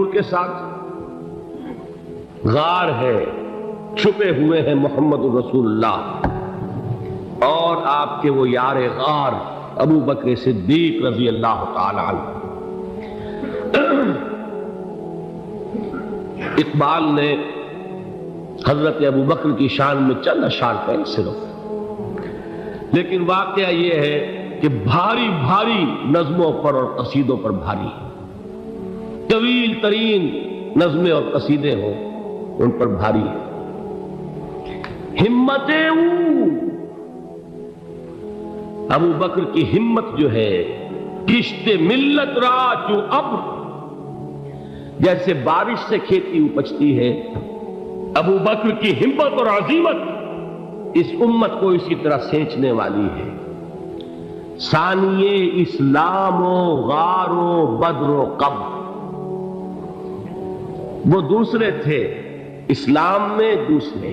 کے ساتھ غار ہے، چھپے ہوئے ہیں محمد رسول اللہ اور آپ کے وہ یار غار ابو بکر صدیق رضی اللہ تعالی عنہ۔ اقبال نے حضرت ابو بکر کی شان میں چند اشعار کہیں صرف، لیکن واقعہ یہ ہے کہ بھاری بھاری نظموں پر اور قصیدوں پر بھاری، طویل ترین نظمیں اور قصیدے ہوں ان پر بھاری ہے۔ ہمتیں ابو بکر کی ہمت جو ہے، کشت ملت را چوں ابر، جیسے بارش سے کھیتی اپجتی ہے، ابو بکر کی ہمت اور عزیمت اس امت کو اسی طرح سینچنے والی ہے۔ ثانیے اسلام و غار و بدر و قبر، وہ دوسرے تھے اسلام میں، دوسرے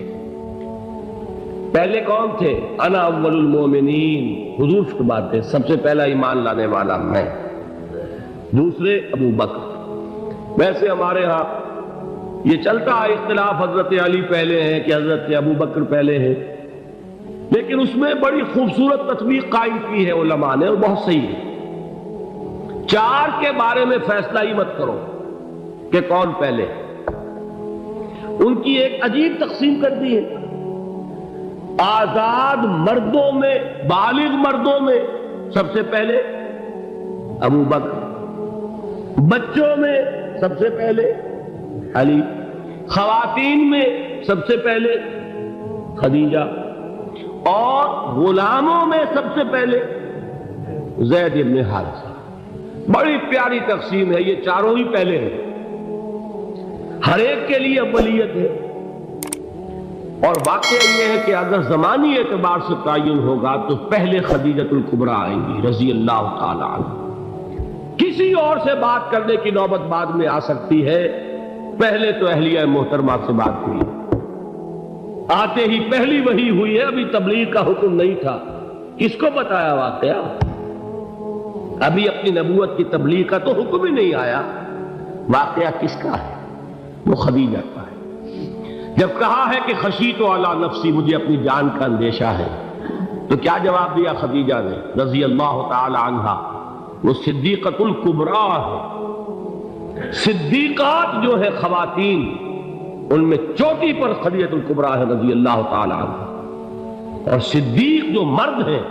پہلے کون تھے؟ انا اول المومنین، حضور فرماتے سب سے پہلا ایمان لانے والا میں، دوسرے ابو بکر۔ ویسے ہمارے ہاں یہ چلتا ہے اختلاف، حضرت علی پہلے ہیں کہ حضرت ابو بکر پہلے ہیں، لیکن اس میں بڑی خوبصورت تطبیق قائم کی ہے علماء نے اور بہت صحیح ہے۔ چار کے بارے میں فیصلہ ہی مت کرو کہ کون پہلے، ان کی ایک عجیب تقسیم کر دی ہے۔ آزاد مردوں میں، بالغ مردوں میں سب سے پہلے ابو بکر، بچوں میں سب سے پہلے علی، خواتین میں سب سے پہلے خدیجہ، اور غلاموں میں سب سے پہلے زید بن حارثہ۔ بڑی پیاری تقسیم ہے، یہ چاروں ہی پہلے ہیں، ہر ایک کے لیے اولیت ہے۔ اور واقعہ یہ ہے کہ اگر زمانی اعتبار سے تعین ہوگا تو پہلے خدیجۃ الکبریٰ آئیں گی رضی اللہ تعالی عنہ، کسی اور سے بات کرنے کی نوبت بعد میں آ سکتی ہے، پہلے تو اہلیہ محترمہ سے بات ہوئی، آتے ہی پہلی وحی ہوئی ہے، ابھی تبلیغ کا حکم نہیں تھا۔ کس کو بتایا واقعہ؟ ابھی اپنی نبوت کی تبلیغ کا تو حکم ہی نہیں آیا، واقعہ کس کا ہے؟ وہ خدیجہ کا ہے۔ جب کہا ہے کہ خشیت علی نفسی، مجھے اپنی جان کا اندیشہ ہے، تو کیا جواب دیا خدیجہ نے رضی اللہ تعالی عنہا؟ وہ صدیقۃ الکبریٰ ہے۔ صدیقات جو ہے خواتین، ان میں چوٹی پر خدیجۃ الکبریٰ ہے رضی اللہ تعالی عنہ، اور صدیق جو مرد ہیں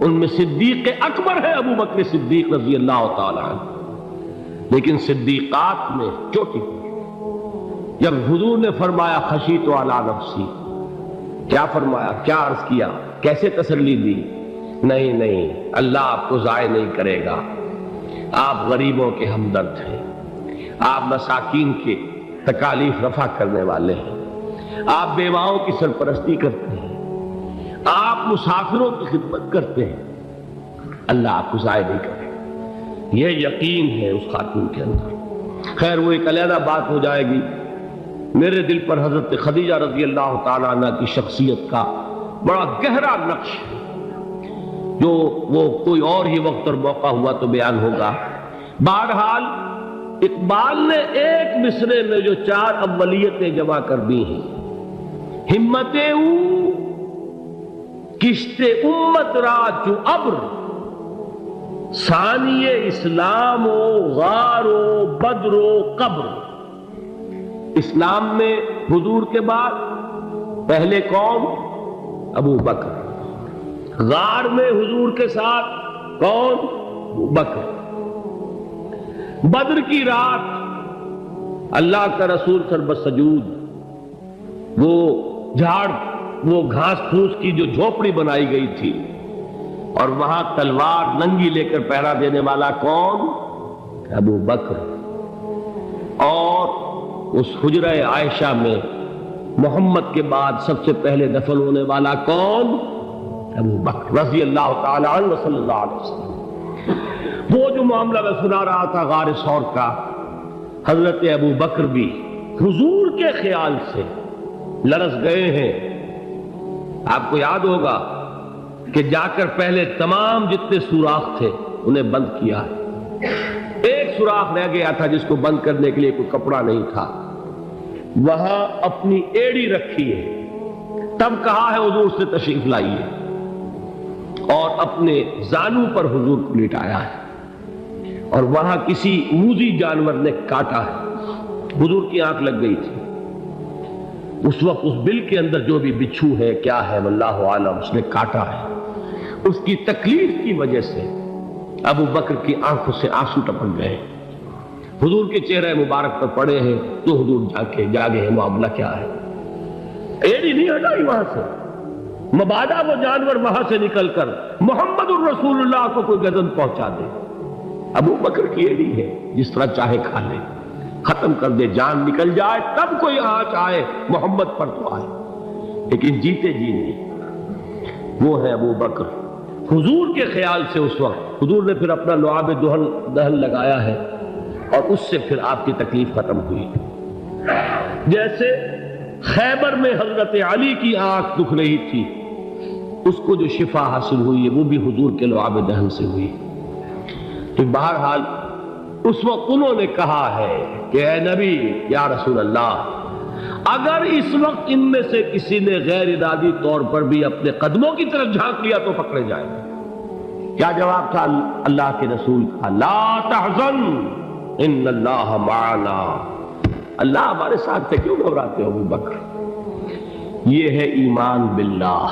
ان میں صدیق اکبر ہے ابو بکر صدیق رضی اللہ تعالی عنہ، لیکن صدیقات میں چوٹی پر۔ جب حضور نے فرمایا خشیت علی نفسی، کیا فرمایا، کیا عرض کیا، کیسے تسلی دی؟ نہیں نہیں، اللہ آپ کو ضائع نہیں کرے گا، آپ غریبوں کے ہمدرد ہیں، آپ مساکین کے تکالیف رفع کرنے والے ہیں، آپ بیواؤں کی سرپرستی کرتے ہیں، آپ مسافروں کی خدمت کرتے ہیں، اللہ آپ کو ضائع نہیں کرے گا۔ یہ یقین ہے اس خاتون کے اندر۔ خیر وہ ایک علیحدہ بات ہو جائے گی۔ میرے دل پر حضرت خدیجہ رضی اللہ تعالیٰ عنہ کی شخصیت کا بڑا گہرا نقش ہے، جو وہ کوئی اور ہی وقت اور موقع ہوا تو بیان ہوگا۔ بہرحال اقبال نے ایک مصرے میں جو چار اولیتیں جمع کر دی ہیں، ہمتیں کشت امت را چو ابر، ثانی اسلام و غار و بدر و قبر۔ اسلام میں حضور کے بعد پہلے کون؟ ابو بکر۔ غار میں حضور کے ساتھ کون؟ ابو بکر۔ بدر کی رات اللہ کا رسول سربسجود، وہ گھاس پھوس کی جو جھوپڑی بنائی گئی تھی، اور وہاں تلوار ننگی لے کر پہرا دینے والا کون؟ ابو بکر۔ اور اس حجرہ عائشہ میں محمد کے بعد سب سے پہلے دفن ہونے والا کون؟ ابو بکر رضی اللہ تعالی عنہ صلی اللہ علیہ وسلم۔ وہ جو معاملہ میں سنا رہا تھا غار ثور کا، حضرت ابو بکر بھی حضور کے خیال سے لرز گئے ہیں۔ آپ کو یاد ہوگا کہ جا کر پہلے تمام جتنے سوراخ تھے انہیں بند کیا ہے، ایک سوراخ رہ گیا تھا جس کو بند کرنے کے لیے کوئی کپڑا نہیں تھا، وہاں اپنی ایڑی رکھی ہے، تب کہا ہے حضور سے تشریف لائیے، اور اپنے زانو پر حضور کو لٹایا ہے، اور وہاں کسی موذی جانور نے کاٹا ہے، حضور کی آنکھ لگ گئی تھی، اس وقت اس بل کے اندر جو بھی بچھو ہے کیا ہے واللہ عالم، اس نے کاٹا ہے، اس کی تکلیف کی وجہ سے ابو بکر کی آنکھوں سے آنسو ٹپک گئے، حضور کے چہرے مبارک پر پڑے ہیں، تو حضور جاگے ہیں، معاملہ کیا ہے؟ ایڑی نہیں ہٹائی وہاں سے، مبادا وہ جانور وہاں سے نکل کر محمد الرسول اللہ کو کوئی گزن پہنچا دے، ابو بکر کی ایڑی ہے، جس طرح چاہے کھا لے، ختم کر دے، جان نکل جائے تب کوئی آنچ آئے محمد پر تو آئے، لیکن جیتے جی نہیں۔ وہ ہے ابو بکر، حضور کے خیال سے اس وقت حضور نے پھر اپنا لعاب دہن لگایا ہے، اور اس سے پھر آپ کی تکلیف ختم ہوئی۔ جیسے خیبر میں حضرت علی کی آنکھ دکھ رہی تھی، اس کو جو شفا حاصل ہوئی ہے وہ بھی حضور کے لعاب دہن سے ہوئی۔ تو بہرحال اس وقت انہوں نے کہا ہے کہ اے نبی یا رسول اللہ، اگر اس وقت ان میں سے کسی نے غیر ارادی طور پر بھی اپنے قدموں کی طرف جھانک لیا تو پکڑے جائیں گے۔ کیا جواب تھا اللہ کے رسول کا؟ لا تحزن ان اللہ معنا، اللہ ہمارے ساتھ ہے، کیوں گھبراتے ہو ابو بکر؟ یہ ہے ایمان باللہ۔